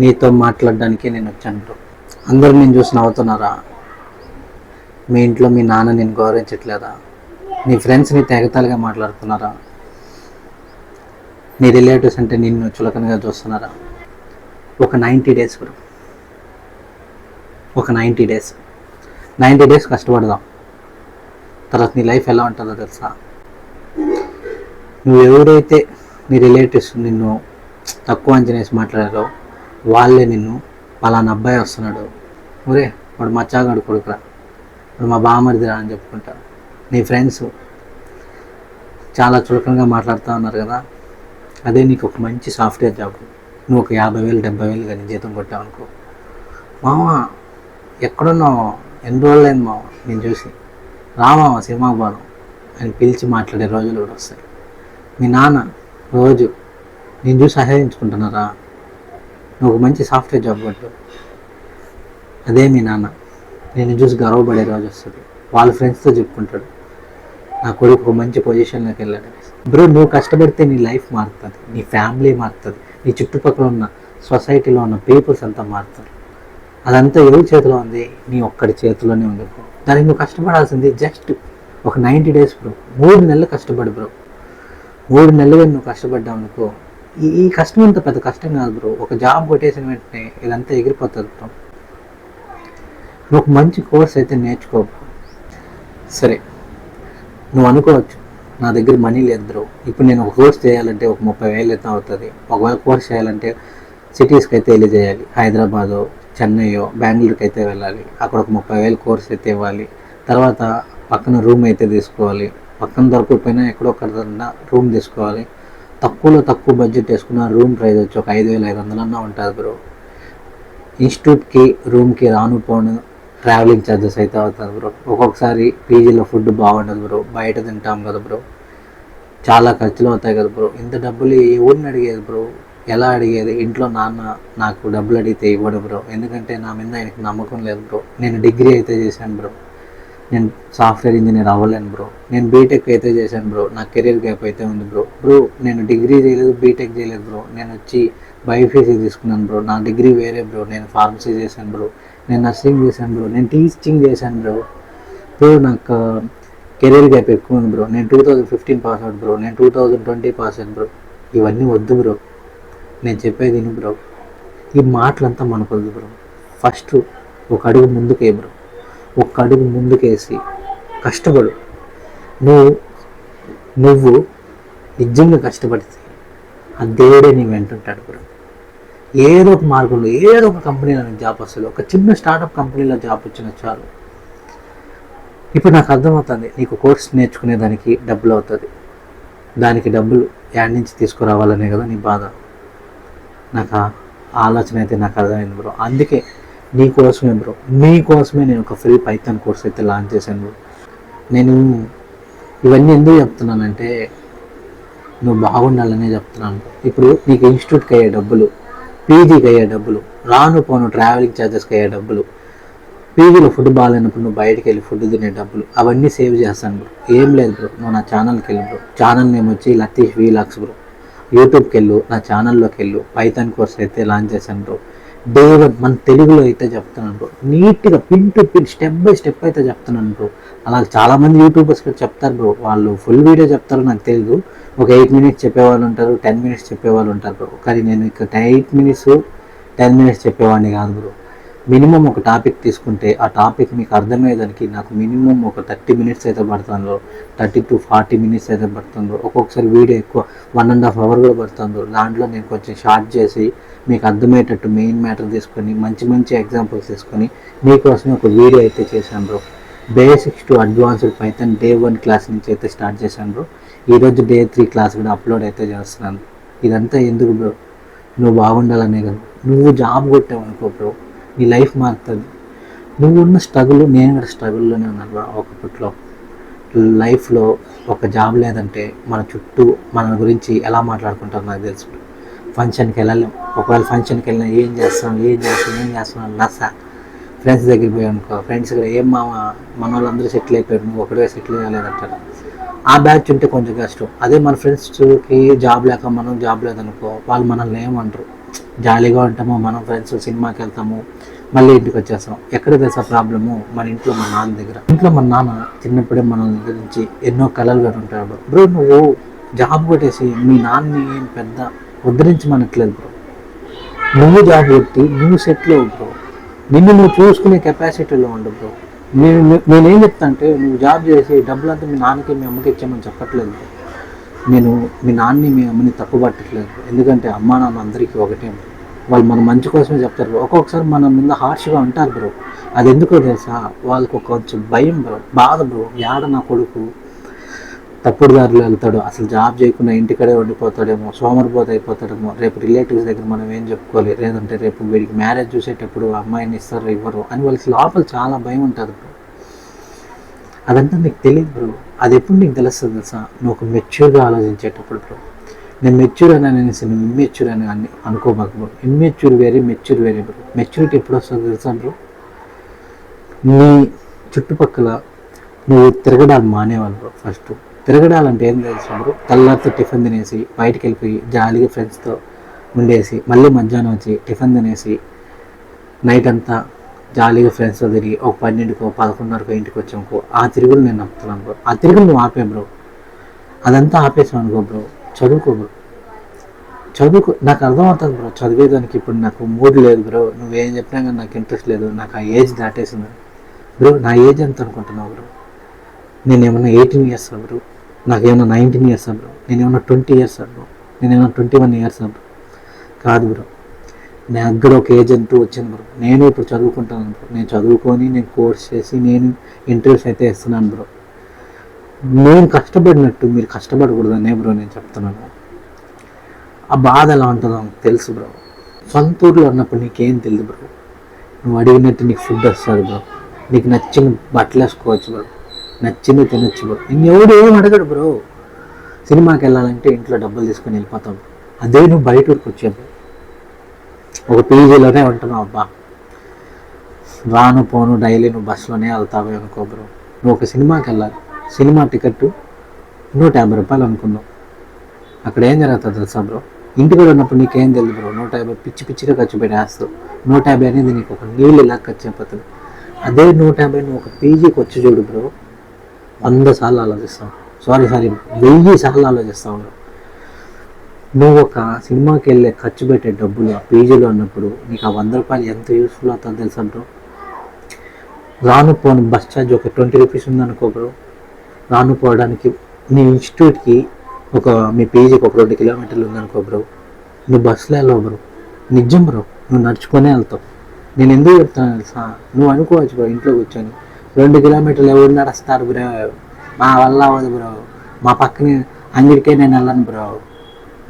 నీతో మాట్లాడడానికి నేను వచ్చాను బ్రో. అందరూ నేను చూసి నవ్వుతున్నారా? మీ ఇంట్లో మీ నాన్న నేను గౌరవించట్లేదా? నీ ఫ్రెండ్స్ నీ తెగతాలుగా మాట్లాడుతున్నారా? నీ రిలేటివ్స్ అంటే నిన్ను చులకనగా చూస్తున్నారా? ఒక 90 డేస్ బ్రో, ఒక 90 డేస్ కష్టపడదాం. తర్వాత నీ లైఫ్ ఎలా ఉంటుందో తెలుసా? నువ్వు ఎవరైతే నీ రిలేటివ్స్ నిన్ను తక్కువ అంచనేసి మాట్లాడారో వాళ్ళే నిన్ను పలానా అబ్బాయి వస్తున్నాడు, ఒరే వాడు మచ్చాగాడు కొడుకురా, వాడు మా బామరిదిరా అని చెప్పుకుంటారు. నీ ఫ్రెండ్స్ చాలా చులకనగా మాట్లాడుతూ ఉన్నారు కదా, అదే నీకు ఒక మంచి సాఫ్ట్వేర్ జాబ్. నువ్వు ఒక 50,000 70,000 కానీ జీతం కొట్టావు అనుకో, మామ ఎక్కడున్నావు, ఎన్ని రోజులైంది మామ నేను చూసి, రామామ సినిమాకు పోదాం అని పిలిచి మాట్లాడే రోజులు కూడా వస్తాయి. మీ నాన్న రోజు నేను చూసి అసహించుకుంటున్నారా? నువ్వు ఒక మంచి సాఫ్ట్వేర్ జాబ్ కొట్టు, అదే మీ నాన్న నేను చూసి గర్వపడే రోజు వస్తుంది. వాళ్ళ ఫ్రెండ్స్తో చెప్పుకుంటాడు, నా కొడుకు ఒక మంచి పొజిషన్లోకి వెళ్ళాడు. బ్రో, నువ్వు కష్టపడితే నీ లైఫ్ మారుతుంది, నీ ఫ్యామిలీ మారుతుంది, నీ చుట్టుపక్కల ఉన్న సొసైటీలో ఉన్న పీపుల్స్ అంతా మారుతారు. అదంతా ఎవరి చేతిలో ఉంది? నీ ఒక్కడి చేతిలోనే ఉంది బ్రో. దానికి నువ్వు కష్టపడాల్సింది జస్ట్ ఒక 90 డేస్ బ్రో. 3 నెలలు కష్టపడు బ్రో. 3 నెలలుగా నువ్వు కష్టపడ్డావు అనుకో, ఈ కష్టం అంతా పెద్ద కష్టం కాదు బ్రో. ఒక జాబ్ కొట్టేసిన వెంటనే ఇదంతా ఎగిరిపోతుంది బ్రో. నువ్వు ఒక మంచి కోర్స్ అయితే నేర్చుకో బ్రో. సరే, నువ్వు అనుకోవచ్చు నా దగ్గర మనీ లేదు బ్రో, ఇప్పుడు నేను ఒక కోర్స్ చేయాలంటే ఒక 30,000 అయితే అవుతుంది. ఒకవేళ కోర్స్ చేయాలంటే సిటీస్కి అయితే వెళ్ళి చేయాలి, హైదరాబాదో చెన్నైయో బెంగళూరుకి అయితే వెళ్ళాలి, అక్కడ ఒక 30,000 కోర్స్ అయితే ఇవ్వాలి. తర్వాత పక్కన రూమ్ అయితే తీసుకోవాలి, పక్కన దొరకకపోయినా ఎక్కడో ఒక రూమ్ తీసుకోవాలి. తక్కువలో తక్కువ బడ్జెట్ వేసుకున్న రూమ్ ప్రైస్ వచ్చి ఒక 5,500 ఉంటుంది బ్రో. ఇన్స్టిట్యూట్కి రూమ్కి రాను పోను ట్రావెలింగ్ ఛార్జెస్ అయితే అవుతుంది బ్రో. ఒక్కొక్కసారి పీజీలో ఫుడ్ బాగుండదు బ్రో, బయట తింటాం కదా బ్రో, చాలా ఖర్చులు అవుతాయి కదా బ్రో. ఇంత డబ్బులు ఎవరిని అడిగేది బ్రో? ఎలా అడిగేది? ఇంట్లో నాన్న నాకు డబ్బులు అడిగితే ఇవ్వడు బ్రో, ఎందుకంటే నా మీద ఆయనకు నమ్మకం లేదు బ్రో. నేను డిగ్రీ అయితే చేశాను బ్రో, నేను సాఫ్ట్వేర్ ఇంజనీర్ అవ్వలేను బ్రో. నేను బీటెక్ అయితే చేశాను బ్రో, నా కెరీర్ గ్యాప్ అయితే ఉంది బ్రో. నేను డిగ్రీ చేయలేదు, బీటెక్ చేయలేదు బ్రో, నేను వచ్చి బయోఫీసీ తీసుకున్నాను బ్రో. నా డిగ్రీ వేరే బ్రో, నేను ఫార్మసీ చేశాను బ్రో, నేను నర్సింగ్ చేశాను బ్రో, నేను టీచింగ్ చేశాను బ్రో. నాకు కెరీర్ గ్యాప్ ఎక్కువ ఉంది బ్రో. నేను 2015 పాస్ అవుట్ బ్రో, నేను 2020 పాస్ అవుట్ బ్రో. ఇవన్నీ వద్దు బ్రో, నేను చెప్పేది విను బ్రో. ఈ మాటలంతా మనకొద్దు బ్రో. ఫస్ట్ ఒక అడుగు ముందుకే బ్రో, ఒక్క అడుగు ముందుకేసి కష్టపడు. నువ్వు నిజంగా కష్టపడితే ఆ దేవుడే నీ వెంటుంటాడు బ్రో. ఏదో ఒక మార్గంలో ఏదో ఒక కంపెనీలో నాకు జాబ్ వస్తుంది. ఒక చిన్న స్టార్టప్ కంపెనీలో జాబ్ వచ్చిన చాలు. ఇప్పుడు నాకు అర్థమవుతుంది, నీకు కోర్స్ నేర్చుకునేదానికి డబ్బులు అవుతుంది, దానికి డబ్బులు యాడ్ నుంచి తీసుకురావాలనే కదా నీ బాధ. నాకు ఆ ఆలోచన అయితే నాకు అర్థమైంది బ్రో. అందుకే మీకోసమే నేను ఒక ఫ్రీ పైథాన్ కోర్స్ అయితే లాంచ్ చేశాను బ్రో. నేను ఇవన్నీ ఎందుకు చెప్తున్నానంటే నువ్వు బాగుండాలనే చెప్తున్నాను. ఇప్పుడు నీకు ఇన్స్టిట్యూట్కి అయ్యే డబ్బులు, పీజీకి అయ్యే డబ్బులు, రాను పోను ట్రావెలింగ్ ఛార్జెస్కి అయ్యే డబ్బులు, పీజీలో ఫుడ్ బాగాలేనప్పుడు నువ్వు బయటకు వెళ్ళి ఫుడ్ తినే డబ్బులు, అవన్నీ సేవ్ చేస్తాను బ్రో. ఏం లేదు బ్రో, నువ్వు నా ఛానల్కి వెళ్ళి బ్రో. ఛానల్ నేమ్ వచ్చి లతీష్ వీలాగ్స్ బ్రో. యూట్యూబ్కి వెళ్ళు, నా ఛానల్లోకి వెళ్ళు. పైథాన్ కోర్స్ అయితే లాంచ్ చేశాను బ్రో. డే 1 మన తెలుగులో అయితే చెప్తున్నాను బ్రో, నీట్గా pin to pin step by step అయితే చెప్తున్నాను బ్రో. అలా చాలామంది యూట్యూబర్స్ చెప్తారు బ్రో, వాళ్ళు ఫుల్ వీడియో చెప్తారో నాకు తెలియదు. ఒక 8 మినిట్స్ చెప్పేవాళ్ళు ఉంటారు, 10 మినిట్స్ చెప్పేవాళ్ళు ఉంటారు బ్రో. కానీ నేను ఇక్కడ 8 మినిట్స్ 10 మినిట్స్ చెప్పేవాడిని కాదు బ్రో. మినిమం ఒక టాపిక్ తీసుకుంటే ఆ టాపిక్ మీకు అర్థమయ్యేదానికి నాకు మినిమం ఒక 30 మినిట్స్ అయితే పడుతుందో, 30 to 40 మినిట్స్ అయితే పడుతుందో. ఒక్కొక్కసారి వీడియో ఎక్కువ 1.5 hours కూడా పడుతుందో. దాంట్లో నేను కొంచెం షార్ట్ చేసి మీకు అర్థమయ్యేటట్టు మెయిన్ మ్యాటర్ తీసుకొని మంచి ఎగ్జాంపుల్స్ తీసుకొని మీకోసమే ఒక వీడియో అయితే చేశాను bro. Basics to advanced Python day 1 class నుంచి అయితే స్టార్ట్ చేశాను బ్రో. ఈరోజు డే 3 క్లాస్ కూడా అప్లోడ్ అయితే చేస్తున్నాను. ఇదంతా ఎందుకు బ్రో? నువ్వు బాగుండాలనే కదా. నువ్వు జాబ్ కొట్టావు అనుకో బ్రో, నీ లైఫ్ మారుతుంది. నువ్వు ఉన్న స్ట్రగుల్, నేను కూడా స్ట్రగుల్లోనే ఉన్నాను బ్రో. ఒకప్పట్లో లైఫ్లో ఒక జాబ్ లేదంటే మన చుట్టూ మన గురించి ఎలా మాట్లాడుకుంటారో నాకు తెలుసు. ఫంక్షన్కి వెళ్ళలేం, ఒకవేళ ఫంక్షన్కి వెళ్ళినా ఏం చేస్తున్నాం నస. ఫ్రెండ్స్ దగ్గరికి పోయి అనుకో, ఫ్రెండ్స్ దగ్గర ఏం మన వాళ్ళందరూ సెటిల్ అయిపోయారు, నువ్వు ఒకటే సెటిల్ కాలేదంటారు. ఆ బ్యాచ్ ఉంటే కొంచెం కష్టం. అదే మన ఫ్రెండ్స్కి జాబ్ లేక మనం జాబ్ లేదనుకో, వాళ్ళు మనల్ని ఏమంటారు, జాలీగా ఉంటాము, మనం ఫ్రెండ్స్ సినిమాకి వెళ్తాము, మళ్ళీ ఇంటికి వచ్చేస్తాం. ఎక్కడ తెలుసా ప్రాబ్లము? మన ఇంట్లో మన నాన్న దగ్గర. ఇంట్లో మన నాన్న చిన్నప్పుడే మన గురించి ఎన్నో కలలు కానీ ఉంటాడు. బ్రో నువ్వు జాబ్ కొట్టేసి మీ నాన్నని ఏం పెద్ద ఉద్ధరించమనట్లేదు బ్రో. నువ్వు జాబ్ కొట్టి నువ్వు సెటిల్ అవ్వు బ్రో. నిన్ను నువ్వు చూసుకునే కెపాసిటీలో ఉండు బ్రో. నేనేం చెప్తా అంటే, నువ్వు జాబ్ చేసి డబ్బులంతా మీ నాన్నకి మీ అమ్మకి ఇచ్చామని చెప్పట్లేదు బ్రో. నేను మీ నాన్నని మీ అమ్మని తప్పు పట్టట్లేదు. ఎందుకంటే అమ్మా నాన్న అందరికీ ఒకటే. వాళ్ళు మన మంచి కోసమే చెప్తారు బ్రో. ఒక్కొక్కసారి మన మీద హార్ష్గా ఉంటారు బ్రో. అది ఎందుకో తెలుసా? వాళ్ళకు కొంచెం భయం బ్రో, బాధ బ్రో. యాడ నా కొడుకు తప్పుడు దారిలో వెళ్తాడు, అసలు జాబ్ చేయకుండా ఇంటికడే ఉండిపోతాడేమో, సోమరిపోత అయిపోతాడేమో, రేపు రిలేటివ్స్ దగ్గర మనం ఏం చెప్పుకోవాలి, లేదంటే రేపు వీడికి మ్యారేజ్ చూసేటప్పుడు అమ్మాయిని ఇస్తారు ఇవ్వరు అని వాళ్ళకి లోపల చాలా భయం ఉంటుంది బ్రో. అదంతా నీకు తెలియదు బ్రో. అది ఎప్పుడు నీకు తెలుస్తుంది తెలుసా? నువ్వు ఒక మెచ్యూర్గా ఆలోచించేటప్పుడు బ్రో. నేను మెచ్యూర్ అని అనేసి నువ్వు ఇమ్మెచ్యూర్ అని అనుకోబాకు బ్రో. ఇమ్మెచ్యూర్ వేరే, మెచ్యూర్ వేరే బ్రో. మెచ్యూరిటీ ఎప్పుడు వస్తుంది తెలుసా బ్రో? నీ చుట్టుపక్కల నువ్వు తిరగడాలు మానేవాళ్ళు బ్రో. ఫస్ట్ తిరగడాలంటే ఏం తెలుసా బ్రో? తెల్లారితో టిఫిన్ తినేసి బయటికి వెళ్ళిపోయి జాలీగా ఫ్రెండ్స్తో ఉండేసి మళ్ళీ మధ్యాహ్నం వచ్చి టిఫిన్ తినేసి నైట్ అంతా జాలీగా ఫ్రెండ్స్తో తిరిగి ఒక 12కో 11:30కో ఇంటికి వచ్చానుకో, ఆ తిరుగులు నేను నమ్ముతున్నాను బ్రో. ఆ తిరుగులు నువ్వు ఆపే బ్రో. అదంతా ఆపేసావు అనుకో బ్రో, చదువుకో బ్రో. చదువుకో. నాకు అర్థమవుతుంది బ్రో చదివేదానికి ఇప్పుడు నాకు మూడ్ లేదు బ్రో. నువ్వేం చెప్పినా కానీ నాకు ఇంట్రెస్ట్ లేదు. నాకు ఆ ఏజ్ దాటేసింది బ్రో. నా ఏజ్ ఎంత అనుకుంటున్నావు బ్రో? నేనేమన్నా 18 ఇయర్స్ బ్రో? నాకేమన్నా 19 ఇయర్స్ బ్రో? నేనేమన్నా 20 ఇయర్స్ బ్రో? నేనేమన్నా 21 ఇయర్స్ బ్రో? కాదు బ్రో. నా దగ్గర ఒక ఏజ్ అంటూ వచ్చింది బ్రో. నేను ఇప్పుడు చదువుకుంటాను బ్రో. నేను చదువుకొని నేను కోర్స్ చేసి నేను ఇంటర్వ్యూస్ అయితే ఇస్తున్నాను బ్రో. నేను కష్టపడినట్టు మీరు కష్టపడకూడదనే బ్రో నేను చెప్తున్నాను. ఆ బాధ ఎలా ఉంటుందో తెలుసు బ్రో. సొంత ఊర్లో ఉన్నప్పుడు నీకేం తెలియదు బ్రో. నువ్వు అడిగినట్టు నీకు ఫుడ్ వస్తుంది బ్రో. నీకు నచ్చిన బట్టలు వేసుకోవచ్చు బ్రో. నచ్చింది తినొచ్చు బ్రో. నేను ఎవడు ఏం అడగడు బ్రో. సినిమాకి వెళ్ళాలంటే ఇంట్లో డబ్బులు తీసుకొని వెళ్ళిపోతాం. అదే నువ్వు బయట ఊరికి వచ్చావు, ఒక పీజీలోనే ఉంటున్నావు అబ్బా, రాను పోను డైలీ నువ్వు బస్సులోనే వెళ్తావు అనుకో బ్రో. నువ్వు ఒక సినిమాకి వెళ్ళాలి, సినిమా టికెట్ 150 రూపాయలు అనుకున్నావు. అక్కడ ఏం జరుగుతుంది తెలుసా బ్రో? ఇంటి కూడా ఉన్నప్పుడు నీకేం తెలియదు బ్రో. 150 పిచ్చి పిచ్చిగా ఖర్చు పెట్టేస్తావు. 150 అనేది నీకు ఒక నీళ్ళు ఇలా ఖర్చు అయిపోతుంది. అదే 150 నువ్వు ఒక పీజీకి వచ్చి చూడు బ్రో, 100 సార్లు ఆలోచిస్తావు. సారీ 1000 సార్లు ఆలోచిస్తావు బ్రో. నువ్వు ఒక సినిమాకి వెళ్ళే ఖర్చు పెట్టే డబ్బులు ఆ పీజీలో ఉన్నప్పుడు నీకు ఆ 100 రూపాయలు ఎంత యూస్ఫుల్ అవుతుందో తెలుసా బ్రో? రాను పోను బస్ ఛార్జ్ ఒక 20 రూపీస్ ఉందనుకో బ్రో. రాను పోవడానికి నీ ఇన్స్టిట్యూట్కి మీ పీజీకి ఒక 2 కిలోమీటర్లు ఉందనుకో బ్రో, నువ్వు బస్సులో వెళ్ళవు బ్రో. నిజం బ్రో, నువ్వు నడుచుకొనే వెళ్తావు. నేను ఎందుకు చెప్తాను తెలుసా? నువ్వు అనుకోవచ్చు బ్రో ఇంట్లో కూర్చొని 2 కిలోమీటర్లు ఎవరు నడుస్తారు బ్రో, మా వల్ల అవ్వదు బ్రో, మా పక్కనే అంగడికే నేను వెళ్ళను బ్రో,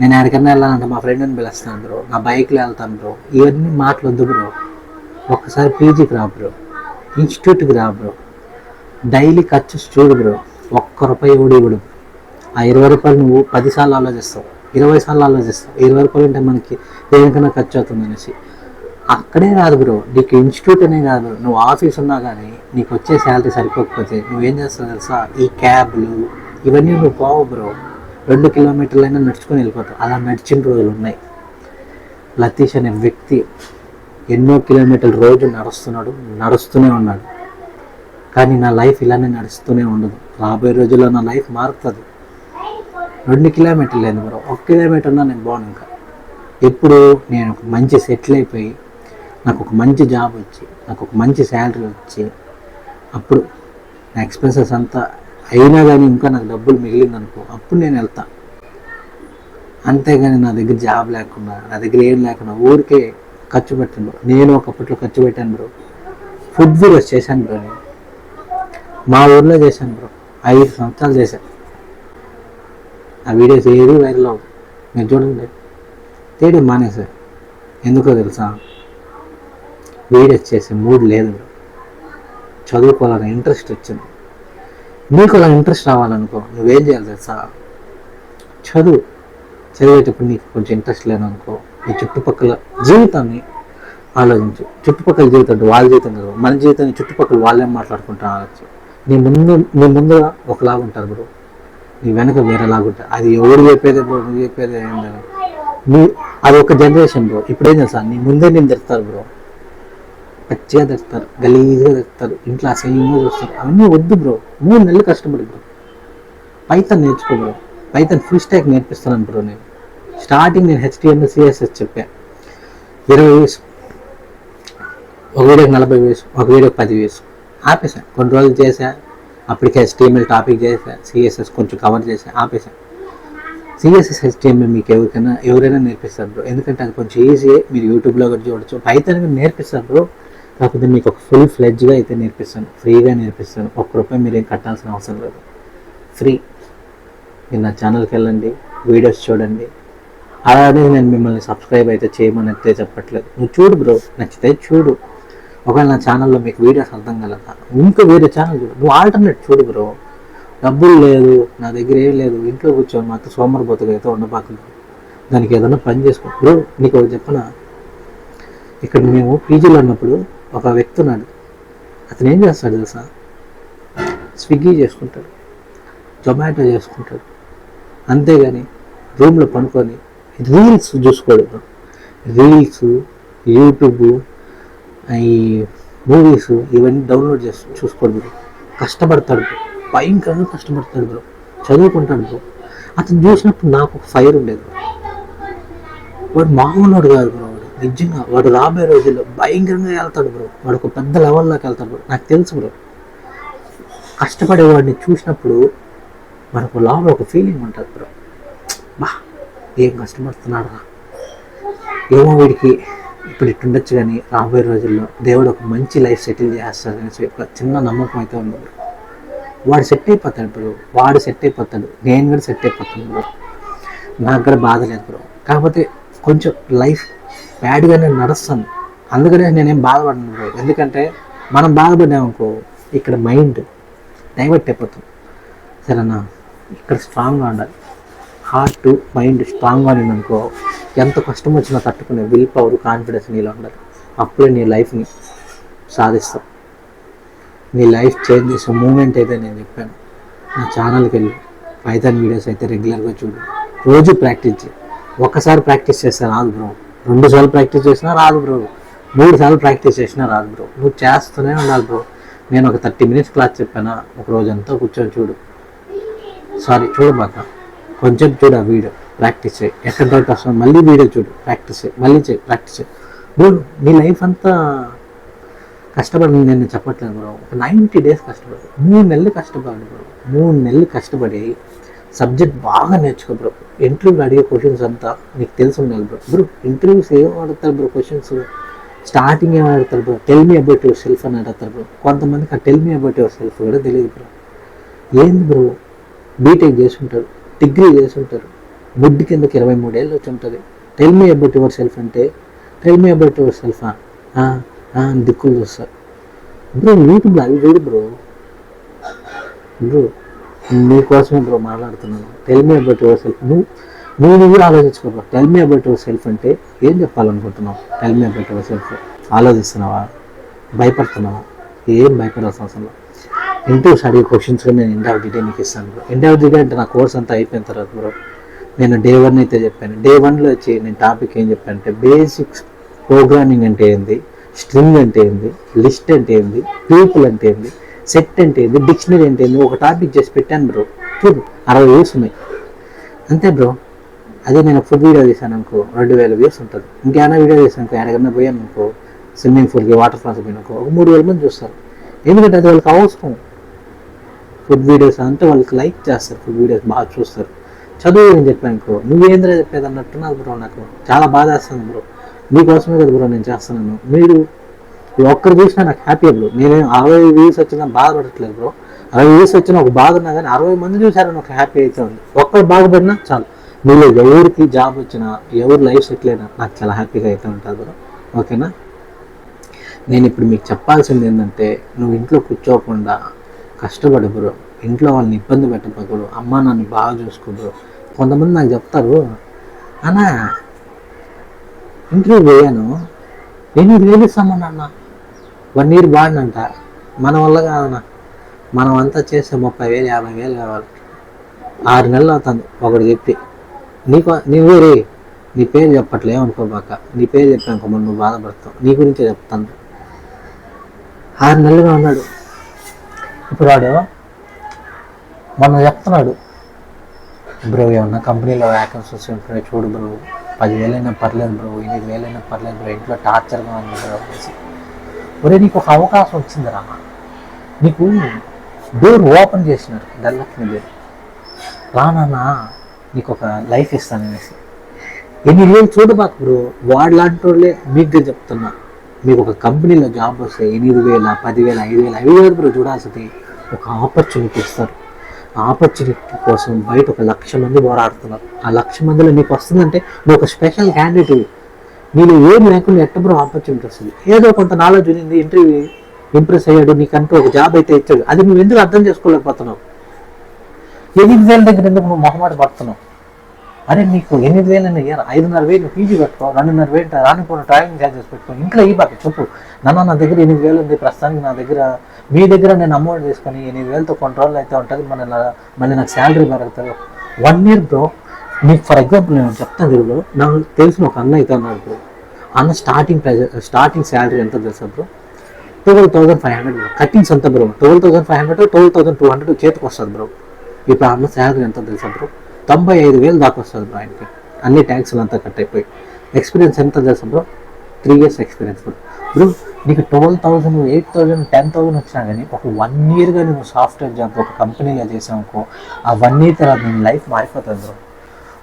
నేను ఎక్కడికైనా వెళ్ళాలంటే మా ఫ్రెండ్ని పిలుస్తాను బ్రో, నా బైక్లో వెళ్తాను బ్రో. ఇవన్నీ మాటలొద్దు బ్రో. ఒక్కసారి పీజీకి రా బ్రో, ఇన్స్టిట్యూట్కి రా బ్రో. డైలీ ఖర్చు చూడు బ్రో. ₹1 కూడా ఇవ్వడు. ఆ 20 రూపాయలు నువ్వు 10 సార్లు ఆలోచిస్తావు, 20 సార్లు ఆలోచిస్తావు. 20 రూపాయలు అంటే మనకి దేనికైనా ఖర్చు అవుతుంది అనేసి. అక్కడే కాదు బ్రో, నీకు ఇన్స్టిట్యూట్ అనే కాదు బ్రో, నువ్వు ఆఫీస్ ఉన్నా కానీ నీకు వచ్చే శాలరీ సరిపోకపోతే నువ్వేం చేస్తావు తెలుసా? ఈ క్యాబ్లు ఇవన్నీ నువ్వు పోవు బ్రో. 2 కిలోమీటర్లైనా నడుచుకొని వెళ్ళిపోతావు. అలా నడిచిన రోజులు ఉన్నాయి. లతీష్ అనే వ్యక్తి ఎన్నో కిలోమీటర్లు రోజు నడుస్తూనే ఉన్నాడు. కానీ నా లైఫ్ ఇలానే నడుస్తూనే ఉండదు. రాబోయే రోజుల్లో నా లైఫ్ మారుతుంది. 2 కిలోమీటర్లు లేదు బ్రో, 1 కిలోమీటర్ ఉన్నా నేను బాగున్నాను. ఇంకా ఎప్పుడు నేను ఒక మంచి సెటిల్ అయిపోయి, నాకు ఒక మంచి జాబ్ వచ్చి, నాకు ఒక మంచి శాలరీ వచ్చి, అప్పుడు నా ఎక్స్పెన్సెస్ అంతా అయినా కానీ ఇంకా నాకు డబ్బులు మిగిలిందనుకో, అప్పుడు నేను వెళ్తా. అంతేగాని నా దగ్గర జాబ్ లేకుండా, నా దగ్గర ఏం లేకుండా ఊరికే ఖర్చు పెట్టాను బ్రో. నేను ఒకప్పట్లో ఖర్చు పెట్టాను బ్రో. ఫుడ్ వీడియోస్ చేశాను బ్రో. నేను మా ఊర్లో చేశాను బ్రో. 5 సంవత్సరాలు చేశాను. ఆ వీడియోస్ ఏది వైరల్ అవ్వదు. మీరు చూడండి, తీయడం మానేశారు. ఎందుకో తెలుసా? వీడియోస్ చేసే మూడ్ లేదు బ్రో. చదువుకోవాలని ఇంట్రెస్ట్ వచ్చింది. నీకు అలా ఇంట్రెస్ట్ రావాలనుకో, నువ్వేం చేయాలి తెలుసా? చదివేటప్పుడు నీకు కొంచెం ఇంట్రెస్ట్ లేదనుకో, నీ చుట్టుపక్కల జీవితాన్ని ఆలోచించు. చుట్టుపక్కల జీవితం అంటే వాళ్ళ జీవితం కదా, మన జీవితాన్ని చుట్టుపక్కల వాళ్ళేం మాట్లాడుకుంటారు ఆలోచించు. నీ ముందు ఒకలాగా ఉంటారు బ్రో, నీ వెనక వేరేలాగా ఉంటారు. అది ఎవరు చెప్పేదే బ్రో, నువ్వు చెప్పేదే ఏం లేదు. నీ అది ఒక జనరేషన్ బ్రో. ఇప్పుడేం చేస్తారు, నీ ముందే నేను తిడతారు బ్రో, పచ్చిగా తిడతారు, గలీజ్గా తిడతారు, ఇంట్లో అసహ్యంగా చూస్తారు. అవన్నీ వద్దు బ్రో. 3 నెలలు కష్టపడి బ్రో పైథాన్ నేర్చుకో బ్రో. పైథాన్ ఫుల్ స్టాక్ నేర్పిస్తున్నాను బ్రో. నేను స్టార్టింగ్ నేను HTML CSS చెప్పా, 20 వ్యూస్, ఒక వీడియోకి 40 వ్యూస్, ఒక వీడియోకి 10 వ్యూస్, ఆపేసా. కొన్ని రోజులు చేసా, అప్పటికే HTML టాపిక్ చేసా, CSS కొంచెం కవర్ చేసా, ఆపేసా. CSS HTML మీకు ఎవరైనా నేర్పిస్తారు బ్రో, ఎందుకంటే అది కొంచెం ఈజీ, మీరు యూట్యూబ్లో కూడా చూడొచ్చు. పైథాన్ కూడా నేర్పిస్తారు బ్రో, కాకపోతే మీకు ఒక ఫుల్ ఫ్లెడ్జ్గా అయితే నేర్పిస్తాను, ఫ్రీగా నేర్పిస్తాను. ₹1 మీరేం కట్టాల్సిన అవసరం లేదు, ఫ్రీ. మీరు నా ఛానల్కి వెళ్ళండి, వీడియోస్ చూడండి. అలానే నేను మిమ్మల్ని సబ్స్క్రైబ్ అయితే చేయమని అయితే చెప్పట్లేదు. నువ్వు చూడు బ్రో, నచ్చితే చూడు. ఒకవేళ నా ఛానల్లో మీకు వీడియోస్ అర్థం కలదా, ఇంకా వేరే ఛానల్ చూడు. నువ్వు ఆల్టర్నేట్ చూడు బ్రో. డబ్బులు లేదు, నా దగ్గర ఏం లేదు, ఇంట్లో కూర్చొని మాకు సోమరిపోతుగా అయితే ఉండబాకండి. దానికి ఏదైనా పని చేసుకో బ్రో. నీకు ఒకటి చెప్పనా, ఇక్కడ మేము పీజీలో ఉన్నప్పుడు ఒక వ్యక్తి ఉన్నాడు. అతను ఏం చేస్తాడు తెలుసా, స్విగ్గీ చేసుకుంటాడు, జొమాటో చేసుకుంటాడు, అంతేగాని రూమ్లో పనుకొని రీల్స్ చూసుకోడు బ్రో. రీల్స్, యూట్యూబ్, ఈ మూవీస్ ఇవన్నీ డౌన్లోడ్ చేసి చూసుకోడు బ్రో. కష్టపడతాడు బ్రో, భయంకరంగా కష్టపడతాడు బ్రో, చదువుకుంటాడు బ్రో. అతను చూసినప్పుడు నాకు ఒక ఫైర్ ఉండేది బ్రో. వాడు మామూలు కాదు బ్రో, వాడు నిజంగా వాడు రాబోయే రోజుల్లో భయంకరంగా వెళ్తాడు బ్రో. వాడు ఒక పెద్ద లెవెల్లోకి వెళ్తాడు బ్రో, నాకు తెలుసు బ్రో. కష్టపడేవాడిని చూసినప్పుడు మనకు లోపల ఒక ఫీలింగ్ ఉంటుంది బ్రో, బా ఏం కష్టపడుతున్నాడు రా, ఏమో వీడికి ఇప్పుడు ఇట్టుండొచ్చు, కానీ రాబోయే రోజుల్లో దేవుడు ఒక మంచి లైఫ్ సెటిల్ చేస్తాడని ఒక చిన్న నమ్మకం అయితే ఉంది బ్రో. వాడు సెట్ అయిపోతాడు బ్రో, వాడు సెట్ అయిపోతాడు, నేను కూడా సెట్ అయిపోతాను బ్రో. నాకు కూడా బాధ లేదు బ్రో, కాకపోతే కొంచెం లైఫ్ బ్యాడ్గానే నడుస్తాను. అందుకనే నేనేం బాధపడను బ్రో, ఎందుకంటే మనం బాధపడ్డామనుకో ఇక్కడ మైండ్ డైవర్ట్ అయిపోతుంది. సరేనా, ఇక్కడ స్ట్రాంగ్గా ఉండాలి. హార్ట్ మైండ్ స్ట్రాంగ్గా ఉందనుకో, ఎంత కష్టం వచ్చినా తట్టుకునే విల్ పవర్, కాన్ఫిడెన్స్ నీలో ఉండాలి. అప్పుడే నీ లైఫ్ని సాధిస్తావు. నీ లైఫ్ చేంజ్ చేసే మూమెంట్ అయితే నేను చెప్పాను. నా ఛానల్కి వెళ్ళి పైథాన్ వీడియోస్ అయితే రెగ్యులర్గా చూడు, రోజు ప్రాక్టీస్ చేయి. ఒక్కసారి ప్రాక్టీస్ చేస్తే రాదు బ్రో, 2 సార్లు ప్రాక్టీస్ చేసినా రాదు బ్రో, 3 సార్లు ప్రాక్టీస్ చేసినా రాదు బ్రో. నువ్వు చేస్తూనే ఉండాలి బ్రో. నేను ఒక 30 మినిట్స్ క్లాస్ చెప్పానా, ఒక రోజంతా కూర్చొని చూడు. చూడబాక, కొంచెం చూడు, ఆ వీడియో ప్రాక్టీస్ చేయి. ఎక్కడ డౌట్ వస్తుంది మళ్ళీ వీడియో చూడు, ప్రాక్టీస్ చేయి, మళ్ళీ చేయి, ప్రాక్టీస్ చేయి బ్రో. నీ లైఫ్ అంతా కష్టపడి నేను చెప్పట్లేదు బ్రో, ఒక 90 డేస్ కష్టపడు, 3 నెలలు కష్టపడి బ్రో, 3 నెలలు కష్టపడి సబ్జెక్ట్ బాగా నేర్చుకో బ్రో. ఇంటర్వ్యూలో అడిగే క్వశ్చన్స్ అంతా నీకు తెలిసి ఉండాలి బ్రో. బ్రో ఇంటర్వ్యూస్ ఏం అడుగుతారు బ్రో, క్వశ్చన్స్ స్టార్టింగ్ ఏం అడుగుతారు bro, tell me about your self అని అడుగుతారు బ్రో. కొంతమందికి ఆ tell me about your self కూడా తెలియదు బ్రో. ఏంది బ్రో, బీటెక్ చేసి ఉంటారు, డిగ్రీ చేసి ఉంటారు, బుడ్డి కిందకి 23 ఏళ్ళు వచ్చి ఉంటుంది. Tell me about yourself అంటే, tell me about yourself దిక్కులు చూస్తారు బ్రో. యూట్యూబ్లో అవి చూడు బ్రో. బ్రో నీకోసమే బ్రో మాట్లాడుతున్నాను. Tell me about yourself. నువ్వు కూడా ఆలోచించుకో bro. Tell me about yourself అంటే ఏం చెప్పాలనుకుంటున్నావు? Tell me about yourself ఆలోచిస్తున్నావా, భయపడుతున్నావా? ఏం భయపడాల్సిన అవసరం లేదు. ఇంటర్వ్యూస్ అడిగే క్వశ్చన్స్ కూడా నేను ఎండ్ ఆఫ్ ది డే నీకు ఇస్తాను bro. End of the day అంటే నా కోర్స్ అంతా అయిపోయిన తర్వాత బ్రో, నేను డే 1 అయితే చెప్పాను. డే 1లో వచ్చి నేను టాపిక్ ఏం చెప్పాను అంటే, బేసిక్స్ ప్రోగ్రామింగ్ అంటే ఏంది, స్ట్రింగ్ అంటే ఏంది, లిస్ట్ అంటే ఏంది, పీపుల్ అంటే ఏంది, సెట్ అంటే ఏంది, డిక్షనరీ అంటే ఏంది, ఒక టాపిక్ చేసి పెట్టాను బ్రో. చూడు 60 వ్యూస్ ఉన్నాయి అంతే బ్రో. అదే నేను ఫుడ్ వీడియో తీసాను అనుకో 2000 వ్యూస్ ఉంటుంది. ఇంకేమైనా వీడియో చేశాను అనుకో, ఎక్కడికన్నా పోయాను అనుకో, స్విమ్మింగ్ పూల్కి, వాటర్ ఫాల్స్ పోయినాకో ఒక 3000 మంది చూస్తారు. ఎందుకంటే అది వాళ్ళకి అవసరం. ఫుడ్ వీడియోస్ అంటే వాళ్ళకి లైక్ చేస్తారు, ఫుడ్ వీడియోస్ బాగా చూస్తారు. చదువు నేను చెప్పాను అనుకో, నువ్వేంద్రా చెప్పేది అన్నట్టున్నారు బ్రో. నాకు చాలా బాధ వేస్తుంది బ్రో. మీకోసమే కదా బ్రో నేను చేస్తున్నాను. మీరు ఒక్కరు చూసినా నాకు హ్యాపీ బ్రో. నేనేం 60 వ్యూస్ వచ్చినా బాధపడట్లేదు బ్రో. 60 వ్యూస్ వచ్చినా ఒక బాధ ఉన్నా కానీ 60 మంది చూసారని ఒక హ్యాపీ అయితే ఉంది. ఒక్కరు బాగుపడినా చాలు. మీలో ఎవరికి జాబ్ వచ్చినా, ఎవరు లైఫ్ సెటిల్ అయినా నాకు చాలా హ్యాపీగా అయితే ఉంటుంది బ్రో. ఓకేనా? నేను ఇప్పుడు మీకు చెప్పాల్సింది ఏంటంటే, నువ్వు ఇంట్లో కూర్చోకుండా కష్టపడు బ్రో. ఇంట్లో వాళ్ళని ఇబ్బంది పెట్టకూడదు. అమ్మ నన్ను బాగా చూసుకో బ్రో. కొంతమంది నాకు చెప్తారు, అన్నా ఇంటర్వ్యూ పోయాను, నేను వేలిస్తామన్నా అన్న 1 year బాడినంట, మన వల్ల కాదన్నా, మనం అంతా చేస్తే 30,000 50,000 కావాలి. 6 నెలలు అవుతుంది ఒకటి చెప్పి. నీవు రే నీ పేరు చెప్పట్లే అనుకోబాక, నీ పేరు చెప్పానుకో మరి నువ్వు బాధపడతావు. నీ గురించే చెప్తాను. 6 నెలలుగా ఉన్నాడు. ఇప్పుడు వాడు మొన్న చెప్తున్నాడు, బ్రో ఏమన్నా కంపెనీలో వ్యాకెన్సీస్ ఉంటే చూడు బ్రో, 10,000 అయినా పర్లేదు బ్రో, 8,000 అయినా పర్లేదు బ్రో, ఇంట్లో టార్చర్గా ఉంది బ్రో అనేసి. ఒరే నీకు ఒక అవకాశం వచ్చిందిరా, నీకు డోర్ ఓపెన్ చేసినారు ధనలక్ష్మి దేవి, రానన్నా నీకు ఒక లైఫ్ ఇస్తాను అనేసి. 8,000 చూడబాకు బ్రో, వాడు లాంటి వాళ్ళే మీకు చెప్తున్నా, మీకు ఒక కంపెనీలో జాబ్ వస్తే 8,000, 10,000, 5,000 అవి కాదు బ్రో చూడాల్సింది, ఒక ఆపర్చునిటీ ఇస్తారు. ఆపర్చునిటీ కోసం బయట 1,00,000 మంది పోరాడుతున్నారు. ఆ 1,00,000 మందిలో నీకు వస్తుందంటే నువ్వు ఒక స్పెషల్ క్యాండిడేట్. నీలో ఏం లేకుండా ఎట్ట బ్రో ఆపర్చునిటీ వస్తుంది? ఏదో కొంత నాలెడ్జ్ ఉంది, ఇంటర్వ్యూ ఇంప్రెస్ అయ్యాడు, నీకంటూ ఒక జాబ్ అయితే ఇచ్చాడు, అది నువ్వు ఎందుకు అర్థం చేసుకోలేకపోతున్నావు? 8,000 దగ్గర ఎందుకు నువ్వు మొహమాట పడుతున్నావు? అరే నీకు 8,000 అయినా ఇయ్యారు, 5,500 పీజీ పెట్టుకో, 2,500 రానిపోయిన ట్రావెలింగ్ ఛార్జెస్ పెట్టుకో, ఇంట్లో ఇవ్వక చెప్పు, నా దగ్గర 8,000 ఉంది ప్రస్తుతానికి, నా దగ్గర మీ దగ్గర నేను అమౌంట్ తీసుకొని 8,000తో కొన్ని రోజులు అయితే ఉంటుంది, మళ్ళీ నాకు శాలరీ పెరుగుతుంది. 1 ఇయర్ బ్రో. మీకు ఫర్ ఎగ్జాంపుల్ నేను చెప్తాను తెలుగులో, నాకు తెలిసిన ఒక అన్న అయితే అన్నాడు బ్రో, అన్న స్టార్టింగ్ శాలరీ ఎంత తెలుసా బ్రో? 12,500 బ్రో. కట్టింగ్స్ ఎంత బ్రో? 12,500, 12,200 చేతికి వస్తుంది బ్రో. ఇప్పుడు అన్న శాలరీ ఎంత తెలుసా బ్రో? 95,000 దాకా వస్తుంది బ్రో ఆయనకి, అన్ని ట్యాక్స్లు అంతా కట్ అయిపోయి. ఎక్స్పీరియన్స్ ఎంత తెలుసా bro? 3 years experience bro. Bro నీకు 12,000, 8,000, 10,000 వచ్చినా కానీ ఒక 1 yearగా నువ్వు సాఫ్ట్వేర్ జాబ్ ఒక కంపెనీలో చేసావుకో, ఆ 1 year తర్వాత నేను లైఫ్ మారిపోతుంది బ్రో.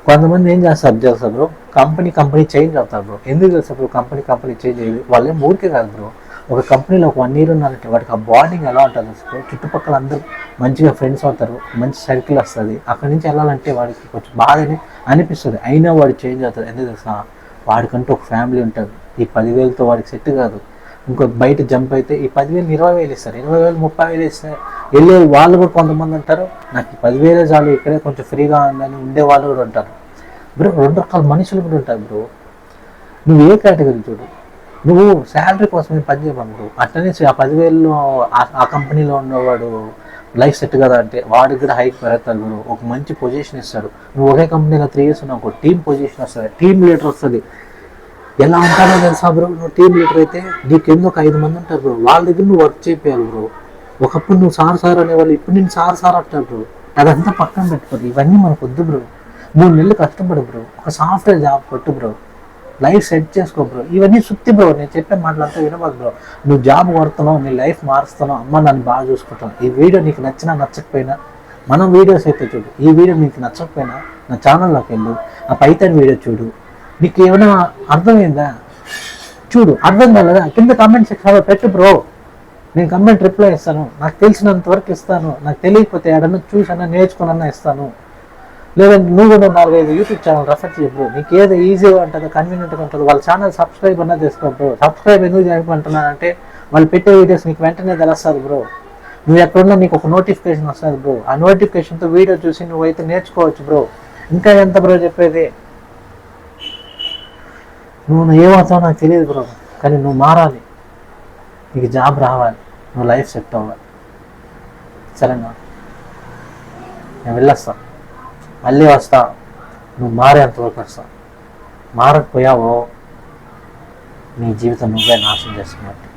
కొంతమంది ఏం చేస్తారు బ్రో, కంపెనీ చేంజ్ అవుతారు బ్రో. ఎందుకు తెలుసా బ్రో కంపెనీ చేంజ్ అయ్యేది? వాళ్ళేం ఊరికే కాదు బ్రో, ఒక కంపెనీలో ఒక 1 year ఉన్నారంటే వాడికి ఆ బాండింగ్ ఎలా ఉంటుంది బ్రో, చుట్టుపక్కల అందరూ మంచిగా ఫ్రెండ్స్ అవుతారు, మంచి సర్కిల్ వస్తుంది. అక్కడి నుంచి వెళ్ళాలంటే వాడికి కొంచెం బాధని అనిపిస్తుంది, అయినా వాడు చేంజ్ అవుతాడు. ఎందుకు తెలుసా? వాడికంటూ ఒక ఫ్యామిలీ ఉంటుంది. ఈ 10,000తో వాడికి సెట్ కాదు. ఇంకో బయట జంప్ అయితే ఈ 10,000 20,000 ఇస్తారు, 20,000 30,000 ఇస్తారు. వెళ్ళే వాళ్ళు కూడా కొంతమంది ఉంటారు, నాకు 10,000 చాలు ఇక్కడే కొంచెం ఫ్రీగా ఉందని ఉండే వాళ్ళు కూడా ఉంటారు బ్రో. 2 రకాల మనుషులు కూడా ఉంటారు బ్రో. నువ్వు ఏ కేటగిరీ చూడు, నువ్వు శాలరీ కోసం పని చేయమని బ్రో. అట్లనే ఆ 10,000 ఆ కంపెనీలో ఉన్నవాడు లైఫ్ సెట్ కదా అంటే వాడికి కూడా హైక్ పెరుగుతాడు బ్రో, ఒక మంచి పొజిషన్ ఇస్తాడు. నువ్వు ఒకే కంపెనీలో 3 years ఉన్నావు, ఒక టీమ్ పొజిషన్ వస్తుంది, టీమ్ లీడర్ వస్తుంది. ఎలా ఉంటారో తెలుసా బ్రో? నువ్వు టీమ్ లీడర్ అయితే నీకు ఎందుకు 5 మంది ఉంటారు బ్రో, వాళ్ళ దగ్గర నువ్వు వర్క్ చేయాలి బ్రో. ఒకప్పుడు నువ్వు సార్ అనేవాళ్ళు, ఇప్పుడు నేను సార్ అంటారు బ్రో. అదంతా పక్కన పెట్టుకోరు, ఇవన్నీ మనకు వద్దు బ్రో. 3 నెలలు కష్టపడు బ్రో, ఒక సాఫ్ట్వేర్ జాబ్ కొట్టు బ్రో, లైఫ్ సెట్ చేసుకో బ్రో. ఇవన్నీ సుత్తి బ్రో, నేను చెప్పే మాటలంతా వినబాకు బ్రో. నువ్వు జాబ్ కొడుతున్నావు, నీ లైఫ్ మారుస్తున్నావు, అమ్మ నన్ను బాగా చూసుకుంటాను. ఈ వీడియో నీకు నచ్చినా నచ్చకపోయినా, మనం వీడియోస్ అయితే చూడు, ఈ వీడియో నీకు నచ్చకపోయినా నా ఛానల్లోకి వెళ్ళు, ఆ పైథాన్ వీడియో చూడు. నీకు ఏమైనా అర్థమైందా చూడు, అర్థం కాలేదా కింద కామెంట్ సెక్షన్లో పెట్టు బ్రో, నేను కామెంట్ రిప్లై ఇస్తాను. నాకు తెలిసినంత వరకు ఇస్తాను, నాకు తెలియకపోతే ఏడన్నా చూసన్నా నేర్చుకున్నా ఇస్తాను. లేదంటే నువ్వు కూడా 4-5 యూట్యూబ్ ఛానల్ రెఫర్ చేయ బ్రో, నీకు ఏదో ఈజీగా ఉంటుందో కన్వీనియంట్గా ఉంటుందో వాళ్ళ ఛానల్ సబ్స్క్రైబ్ అన్నా చేసుకో బ్రో. సబ్స్క్రైబ్ ఎందుకు చేయమంటున్నానంటే వాళ్ళు పెట్టే వీడియోస్ నీకు వెంటనే తెలుస్తుంది బ్రో. నువ్వు ఎక్కడున్నా నీకు ఒక నోటిఫికేషన్ వస్తుంది బ్రో, ఆ నోటిఫికేషన్తో వీడియో చూసి నువ్వైతే నేర్చుకోవచ్చు బ్రో. ఇంకా ఎంత బ్రో చెప్పేది? నువ్వు ఏమవుతావు నాకు తెలియదు బ్రో, కానీ నువ్వు మారాలి, నీకు జాబ్ రావాలి, నువ్వు లైఫ్ సెట్ అవ్వాలి. సరేనా? నేను వెళ్ళొస్తా, మళ్ళీ వస్తా, నువ్వు మారేంతవరకు వస్తా. మారకపోయావో నీ జీవితం నువ్వే నాశనం చేసుకున్నట్టు.